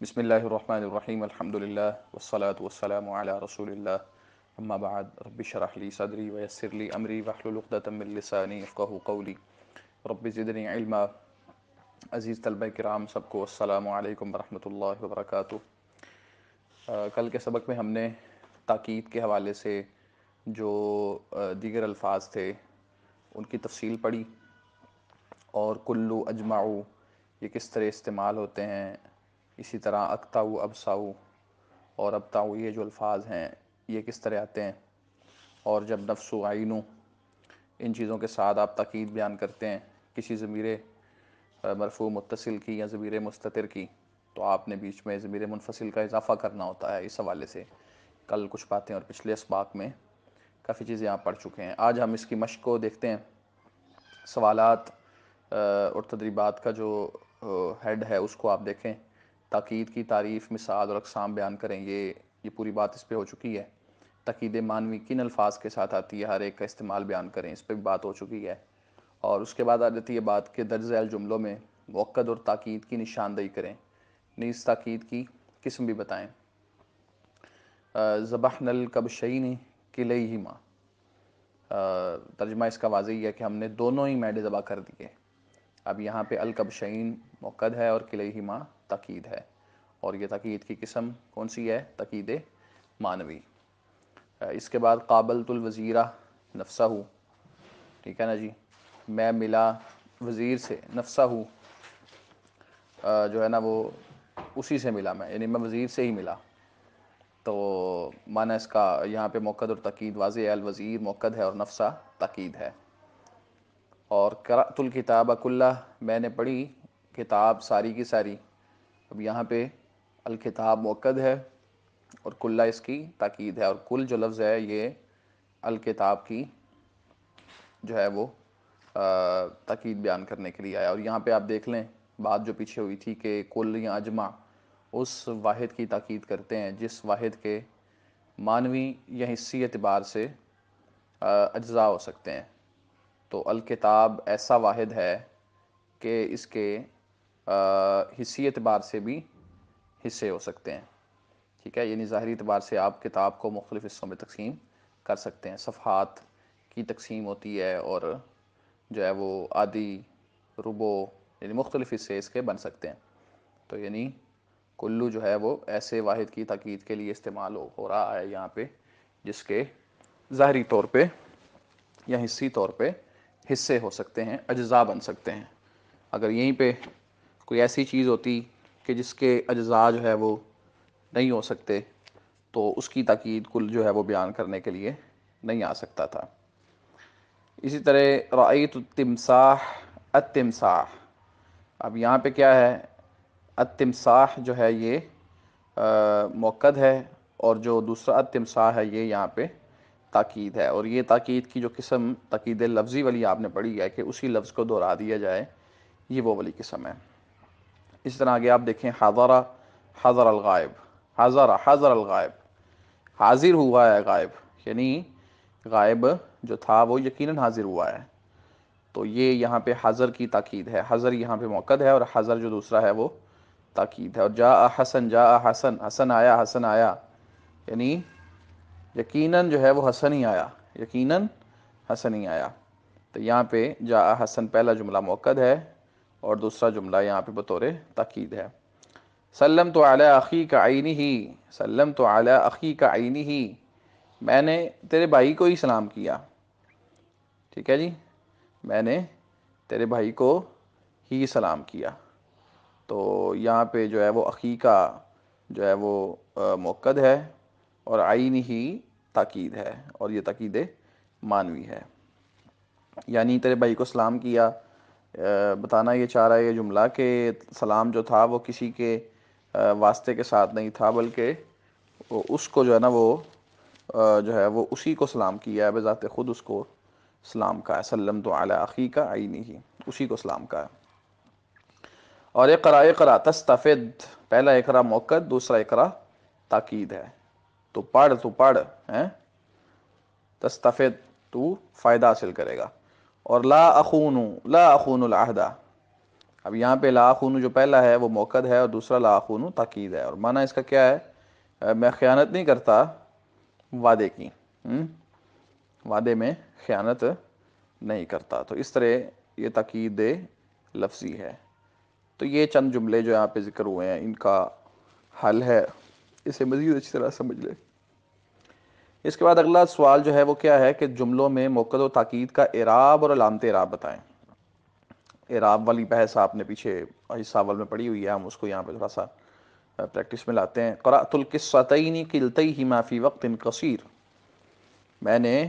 بسم اللہ الرحمن الرحیم الحمد للہ والصلاة والسلام علی رسول اللہ اما بعد رب اشرح لی صدری ویسر لی امری واحلل عقدۃ من لسانی یفقہوا قولی رب زدنی علما۔ عزیز طلبہ کرام سب کو السلام علیکم ورحمۃ اللہ وبرکاتہ۔ کل کے سبق میں ہم نے تاکید کے حوالے سے جو دیگر الفاظ تھے ان کی تفصیل پڑھی، اور کلو اجمعو یہ کس طرح استعمال ہوتے ہیں، اسی طرح اقتعو ابصعو اور ابتعو یہ جو الفاظ ہیں یہ کس طرح آتے ہیں، اور جب نفس و عینو ان چیزوں کے ساتھ آپ تاکید بیان کرتے ہیں کسی ضمیر مرفوع متصل کی یا ضمیر مستتر کی، تو آپ نے بیچ میں ضمیر منفصل کا اضافہ کرنا ہوتا ہے۔ اس حوالے سے کل کچھ باتیں اور پچھلے اسباق میں کافی چیزیں آپ پڑھ چکے ہیں۔ آج ہم اس کی مشق کو دیکھتے ہیں۔ سوالات اور تدریبات کا جو ہیڈ ہے اس کو آپ دیکھیں، تاکید کی تعریف، مثال اور اقسام بیان کریں، یہ پوری بات اس پہ ہو چکی ہے۔ تاکید معنوی کن الفاظ کے ساتھ آتی ہے، ہر ایک کا استعمال بیان کریں، اس پہ بھی بات ہو چکی ہے۔ اور اس کے بعد آ جاتی ہے بات کہ درج ذیل جملوں میں مؤکد اور تاکید کی نشاندہی کریں، نیز تاکید کی قسم بھی بتائیں۔ ذبحنا الکبشین کلیہما، ترجمہ اس کا واضح ہے کہ ہم نے دونوں ہی میڈے ذبح کر دیے۔ اب یہاں پہ الکبشین مؤکد ہے اور کلیہما تاکید ہے، اور یہ تاکید کی قسم کون سی ہے؟ تاکید معنوی۔ اس کے بعد قابلت الوزیرہ نفسہ، ٹھیک ہے نا جی، میں ملا وزیر سے، نفسہ جو ہے نا وہ اسی سے ملا میں، یعنی میں وزیر سے ہی ملا۔ تو معنی اس کا یہاں پہ مؤکد اور تاکید واضح ہے، الوزیر مؤکد ہے اور نفسہ تاکید ہے۔ اور قرأت الکتاب کلہ، میں نے پڑھی کتاب ساری کی ساری۔ اب یہاں پہ الکتاب مؤکد ہے اور کلہ اس کی تاکید ہے، اور کل جو لفظ ہے یہ الکتاب کی جو ہے وہ تاکید بیان کرنے کے لیے آیا۔ اور یہاں پہ آپ دیکھ لیں بات جو پیچھے ہوئی تھی کہ کل یا اجمع اس واحد کی تاکید کرتے ہیں جس واحد کے معنوی یا حصی اعتبار سے اجزاء ہو سکتے ہیں۔ تو الکتاب ایسا واحد ہے کہ اس کے حصی اعتبار سے بھی حصے ہو سکتے ہیں، ٹھیک ہے، یعنی ظاہری اعتبار سے آپ کتاب کو مختلف حصوں میں تقسیم کر سکتے ہیں، صفحات کی تقسیم ہوتی ہے، اور جو ہے وہ آدھی، ربو، یعنی مختلف حصے اس کے بن سکتے ہیں۔ تو یعنی کلو جو ہے وہ ایسے واحد کی تاکید کے لیے استعمال ہو رہا ہے یہاں پہ جس کے ظاہری طور پہ یا حصی طور پہ حصے ہو سکتے ہیں، اجزاء بن سکتے ہیں۔ اگر یہیں پہ کوئی ایسی چیز ہوتی کہ جس کے اجزاء جو ہے وہ نہیں ہو سکتے تو اس کی تاکید کل جو ہے وہ بیان کرنے کے لیے نہیں آ سکتا تھا۔ اسی طرح رأیت التمساح، التمساح، اب یہاں پہ کیا ہے؟ التمساح جو ہے یہ مؤکد ہے، اور جو دوسرا التمساح ہے یہ یہاں پہ تاکید ہے، اور یہ تاکید کی جو قسم تاکید لفظی والی آپ نے پڑھی ہے کہ اسی لفظ کو دہرا دیا جائے، یہ وہ والی قسم ہے۔ اس طرح آگے آپ دیکھیں حضر، حضر الغائب، حضر، حضر الغائب، حاضر ہوا ہے غائب، یعنی غائب جو تھا وہ یقیناً حاضر ہوا ہے۔ تو یہ یہاں پہ حضر کی تاکید ہے، حضر یہاں پہ مؤکد ہے اور حضر جو دوسرا ہے وہ تاکید ہے۔ اور جاء حسن، جاء حسن، حسن آیا، حسن آیا، یعنی یقیناً جو ہے وہ حسن ہی آیا، یقیناً حسن ہی آیا۔ تو یہاں پہ جاء حسن پہلا جملہ مؤکد ہے اور دوسرا جملہ یہاں پہ بطور تاکید ہے۔ سلمت علی اخیک عینہ، سلمت علی اخیک عینہ، میں نے تیرے بھائی کو ہی سلام کیا، ٹھیک ہے جی، میں نے تیرے بھائی کو ہی سلام کیا۔ تو یہاں پہ جو ہے وہ اخیکا جو ہے وہ مؤکد ہے اور عین ہی تاکید ہے، اور یہ تاکید معنوی ہے، یعنی تیرے بھائی کو سلام کیا، بتانا یہ چاہ رہا ہے یہ جملہ کہ سلام جو تھا وہ کسی کے واسطے کے ساتھ نہیں تھا، بلکہ اس کو جو ہے نا وہ جو ہے وہ اسی کو سلام کیا ہے، بذات خود اس کو سلام کا ہے۔ سلمت علی اخیک عینہ، اسی کو سلام کا ہے۔ اور اقرا، اقرا تستفد، پہلا اقرا مؤکد، دوسرا اقرا تاکید ہے، تو پڑھ، تو پڑھ ہیں، تستفد تو فائدہ حاصل کرے گا۔ اور لا اخون، لا اخون العہد، اب یہاں پہ لا خون جو پہلا ہے وہ موقد ہے اور دوسرا لا خون تاکید ہے، اور معنی اس کا کیا ہے؟ میں خیانت نہیں کرتا وعدے کی، وعدے میں خیانت نہیں کرتا، تو اس طرح یہ تاکید لفظی ہے۔ تو یہ چند جملے جو یہاں پہ ذکر ہوئے ہیں ان کا حل ہے، اسے مزید اچھی طرح سمجھ لیں۔ اس کے بعد اگلا سوال جو ہے وہ کیا ہے کہ جملوں میں موقد و تاکید کا اعراب اور علامت اعراب بتائیں۔ اعراب والی بحث آپ نے پیچھے حصہ اول میں پڑھی ہوئی ہے، ہم اس کو یہاں پہ تھوڑا سا پریکٹس میں لاتے ہیں۔ قرأت القصتین کلتیہما فی وقت قصیر، میں نے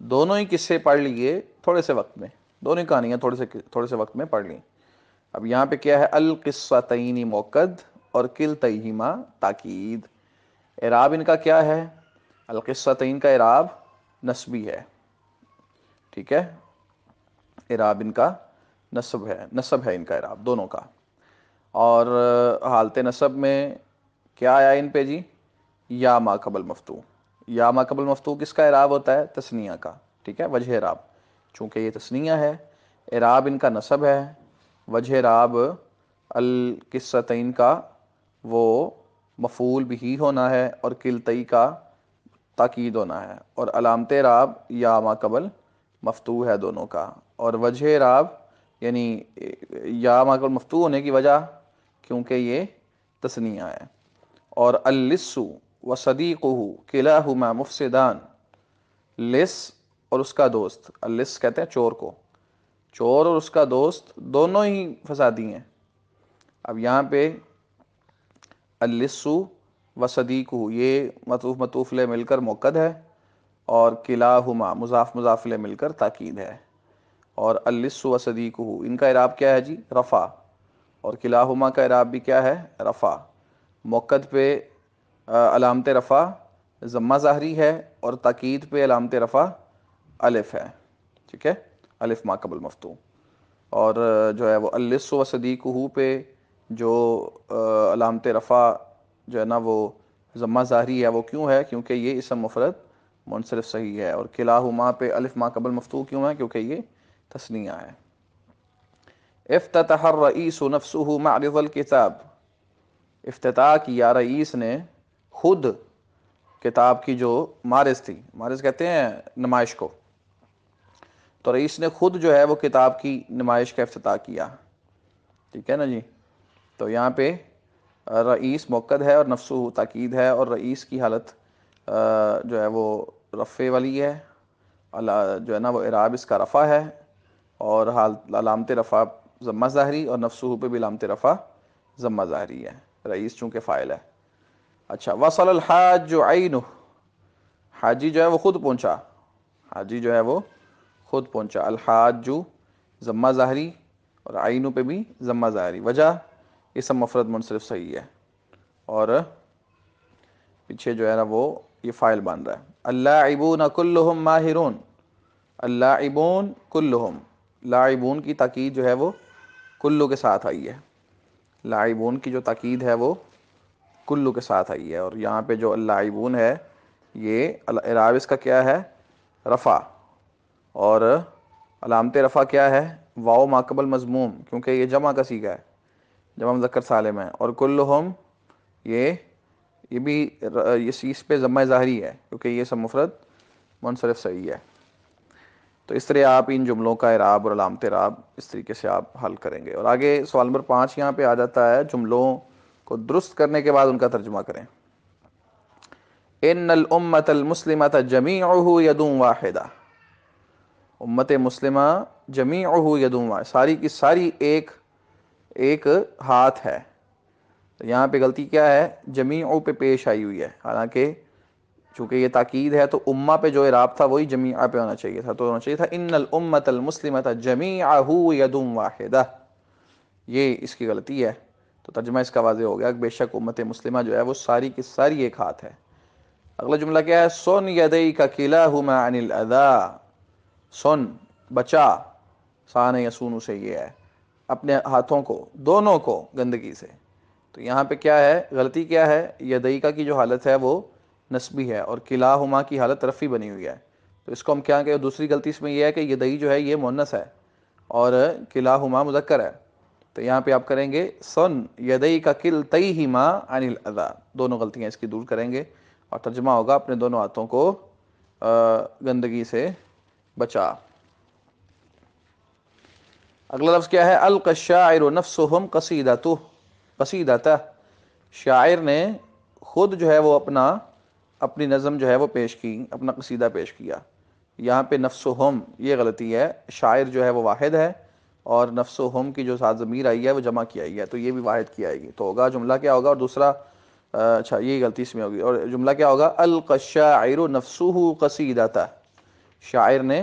دونوں ہی قصے پڑھ لیے تھوڑے سے وقت میں، دونوں ہی کہانیاں تھوڑے سے وقت میں پڑھ لیں۔ اب یہاں پہ کیا ہے؟ القصتین موقد اور کلتیہما تاکید۔ اعراب ان کا کیا ہے؟ القصتین کا اعراب نسبی ہے، ٹھیک ہے، اعراب ان کا نصب ہے ان کا اعراب دونوں کا۔ اور حالت نصب میں کیا آیا ان پہ جی؟ یا ما قبل مفتوح۔ یا ما قبل مفتوح کس کا اعراب ہوتا ہے؟ تثنیہ کا، ٹھیک ہے، وجہ اعراب، چونکہ یہ تثنیہ ہے اعراب ان کا نصب ہے، وجہ اعراب القصتین کا وہ مفعول بھی ہونا ہے اور کلتئی کا تاکید ہونا ہے، اور علامت اعراب یا ما قبل مفتوح ہے دونوں کا، اور وجہ اعراب یعنی یا ما قبل مفتوح ہونے کی وجہ کیونکہ یہ تثنیہ ہے۔ اور اللص و صدیقہ کلاہما مفسدان، لص اور اس کا دوست، اللص کہتے ہیں چور کو، چور اور اس کا دوست دونوں ہی فسادی ہیں۔ اب یہاں پہ اللص و صدیقہ یہ مطوف مطوف لے مل کر موقد ہے، اور کلاہما مضاف مضاف لے مل کر تاکید ہے، اور اللص و صدیقہ ان کا اعراب کیا ہے جی؟ رفع، اور کلاہما کا اعراب بھی کیا ہے؟ رفع۔ موقد پہ علامت رفع ضمہ ظاہری ہے، اور تاکید پہ علامت رفع الف ہے، ٹھیک ہے، الف ما قبل مفتوح۔ اور جو ہے وہ اللص و صدیقہ پہ جو علامت رفع جو ہے نا وہ ضمہ ظاہری ہے، وہ کیوں ہے؟ کیونکہ یہ اسم مفرد منصرف صحیح ہے، اور کلاہما پہ الف ما قبل مفتوح کیوں ہے؟ کیونکہ یہ تثنیہ ہے۔ افتتح الرئیس نفسه معرض الکتاب، افتتاح کیا رئیس نے خود کتاب کی جو معرض تھی، معرض کہتے ہیں نمائش کو، تو رئیس نے خود جو ہے وہ کتاب کی نمائش کا افتتاح کیا، ٹھیک ہے نا جی۔ تو یہاں پہ رئیس موقد ہے اور نفسہ تاکید ہے، اور رئیس کی حالت جو ہے وہ رفع والی ہے، جو ہے نا وہ اعراب اس کا رفع ہے، اور علامت رفع ضمہ ظاہری، اور نفسہ پہ بھی علامت رفع ضمہ ظاہری ہے، رئیس چونکہ فاعل ہے۔ اچھا، وصل الحاج عینہ، حاجی جو ہے وہ خود پہنچا، حاجی جو ہے وہ خود پہنچا، الحاج ضمہ ظاہری اور عینہ پہ بھی ضمہ ظاہری، وجہ اسم مفرد منصرف صحیح ہے، اور پیچھے جو ہے نا وہ یہ فاعل بن رہا ہے۔ اللاعبون کلہم ماہرون، اللاعبون کلہم، لاعبون کی تاکید جو ہے وہ کلو کے ساتھ آئی ہے، لاعبون کی جو تاکید ہے وہ کلو کے ساتھ آئی ہے، اور یہاں پہ جو اللاعبون ہے یہ اعراب اس کا کیا ہے؟ رفع، اور علامت رفع کیا ہے؟ واو ما قبل مضموم، کیونکہ یہ جمع کا صیغہ ہے، جمع مذکر سالم ہے، اور کلہم یہ بھی اس پہ ضمہ ظاہری ہے کیونکہ یہ سب مفرد منصرف صحیح ہے۔ تو اس طرح آپ ان جملوں کا اعراب اور علامت اعراب اس طریقے سے آپ حل کریں گے۔ اور آگے سوال نمبر 5 یہاں پہ آ جاتا ہے، جملوں کو درست کرنے کے بعد ان کا ترجمہ کریں۔ ان الامۃ المسلمۃ جمیعہ ید واحدہ، امت مسلمہ جمیعہ ید واحدہ، ساری کی ساری ایک ہاتھ ہے۔ تو یہاں پہ غلطی کیا ہے؟ جمیعہ پہ پیش آئی ہوئی ہے، حالانکہ چونکہ یہ تاکید ہے تو امہ پہ جو اعراب تھا وہی جمیعہ پہ ہونا چاہیے تھا، تو ہونا چاہیے تھا ان الامۃ المسلمۃ جمیعہ ید واحدہ، یہ اس کی غلطی ہے۔ تو ترجمہ اس کا واضح ہو گیا کہ بے شک امت مسلمہ جو ہے وہ ساری کی ساری ایک ہاتھ ہے۔ اگلا جملہ کیا ہے؟ سن یدیک کلاہما عن الاذی، سن بچا، سان یسون سے یہ ہے اپنے ہاتھوں کو دونوں کو گندگی سے۔ تو یہاں پہ کیا ہے؟ غلطی کیا ہے؟ یدیکا کی جو حالت ہے وہ نسبی ہے، اور کلاہما کی حالت رفعی بنی ہوئی ہے، تو اس کو ہم کیا کہ دوسری غلطی اس میں یہ ہے کہ یدئی جو ہے یہ مؤنث ہے اور کلاہما مذکر ہے، تو یہاں پہ آپ کریں گے سن یدیک کلتیہما عن الاذی، دونوں غلطیاں اس کی دور کریں گے، اور ترجمہ ہوگا اپنے دونوں ہاتھوں کو گندگی سے بچا۔ اگلا لفظ کیا ہے؟ القى الشاعر نفسهم قصیدتہ، شاعر نے خود جو ہے وہ اپنی نظم جو ہے وہ پیش کی، اپنا قصیدہ پیش کیا۔ یہاں پہ نفسهم یہ غلطی ہے، شاعر جو ہے وہ واحد ہے اور نفسهم کی جو ساتھ ضمیر آئی ہے وہ جمع کی آئی ہے، تو یہ بھی واحد کی آئے گی، تو ہوگا جملہ کیا ہوگا؟ اور دوسرا اچھا یہی غلطی اس میں ہوگی، اور جملہ کیا ہوگا؟ القى الشاعر نفسه قصیدتہ، شاعر نے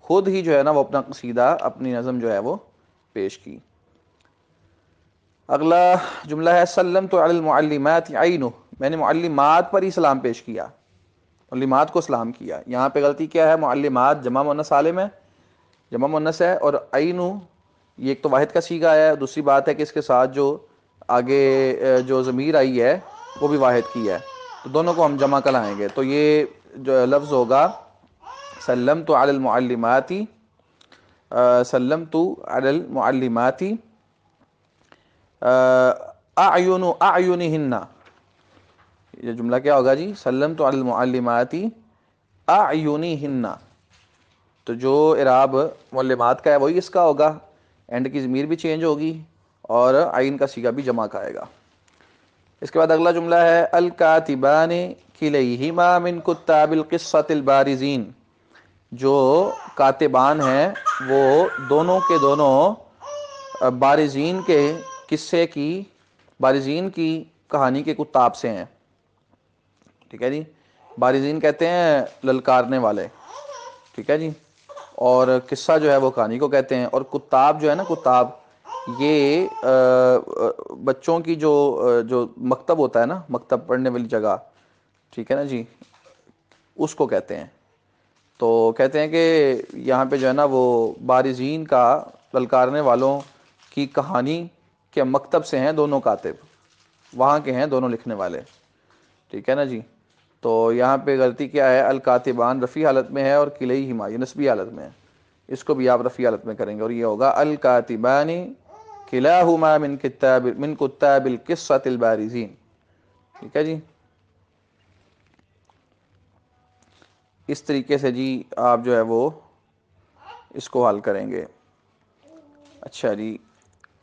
خود ہی جو ہے نا وہ اپنا قصیدہ، اپنی نظم جو ہے وہ پیش کی۔ اگلا جملہ ہے سلمت علی المعلمات عینہ، میں نے معلمات پر ہی سلام پیش کیا، معلمات کو سلام کیا۔ یہاں پہ غلطی کیا ہے؟ معلمات جمع مؤنث سالم ہے، جمع مؤنث ہے، اور عینہ یہ ایک تو واحد کا صیغہ ہے، دوسری بات ہے کہ اس کے ساتھ جو آگے جو ضمیر آئی ہے وہ بھی واحد کی ہے، تو دونوں کو ہم جمع کرائیں گے، تو یہ جو لفظ ہوگا سلمت علی المعلمات، سلمت علی المعلمات اعینہن، یہ جملہ کیا ہوگا جی؟ سلمت علی المعلمات اعینہن، تو جو اعراب معلمات کا ہے وہی اس کا ہوگا، اینڈ کی ضمیر بھی چینج ہوگی اور عین کا صیغہ بھی جمع کا آئے گا۔ اس کے بعد اگلا جملہ ہے الکاتبان کلیہما من کتاب القصۃ البارزین، جو کاتبان ہیں وہ دونوں کے دونوں بارزین کے قصے کی، بارزین کی کہانی کے کتاب سے ہیں، ٹھیک ہے جی۔ بارزین کہتے ہیں للکارنے والے، ٹھیک ہے جی، اور قصہ جو ہے وہ کہانی کو کہتے ہیں، اور کتاب جو ہے نا، کتاب یہ بچوں کی جو مکتب ہوتا ہے نا، مکتب پڑھنے والی جگہ، ٹھیک ہے نا جی، اس کو کہتے ہیں۔ تو کہتے ہیں کہ یہاں پہ جو ہے نا وہ بارزین کا، للکارنے والوں کی کہانی کے مکتب سے ہیں دونوں کاتب، وہاں کے ہیں دونوں لکھنے والے، ٹھیک ہے نا جی۔ تو یہاں پہ غلطی کیا ہے؟ الکاتبان رفیع حالت میں ہے اور کلیہما یہ نسبی حالت میں ہے، اس کو بھی آپ رفیع حالت میں کریں گے، اور یہ ہوگا الکاتبان کلاہما من کتاب القصۃ البارزین، ٹھیک ہے جی۔ اس طریقے سے جی آپ جو ہے وہ اس کو حل کریں گے۔ اچھا جی،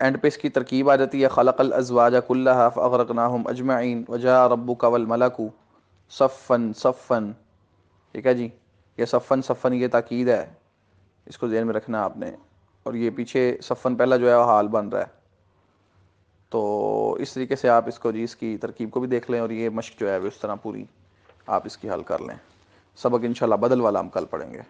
اینڈ پہ اس کی ترکیب آ جاتی ہے خلق الازواج کلھا فاغرقناہم اجمعین وجاء ربک والملک صفا صفا، ٹھیک ہے جی، یہ صفا صفا یہ تاکید ہے، اس کو ذہن میں رکھنا آپ نے، اور یہ پیچھے صفا پہلا جو ہے وہ حال بن رہا ہے، تو اس طریقے سے آپ اس کو جی اس کی ترکیب کو بھی دیکھ لیں، اور یہ مشق جو ہے وہ اس طرح پوری آپ اس کی حل کر لیں۔ سبق انشاءاللہ بدل والا ہم کل پڑھیں گے۔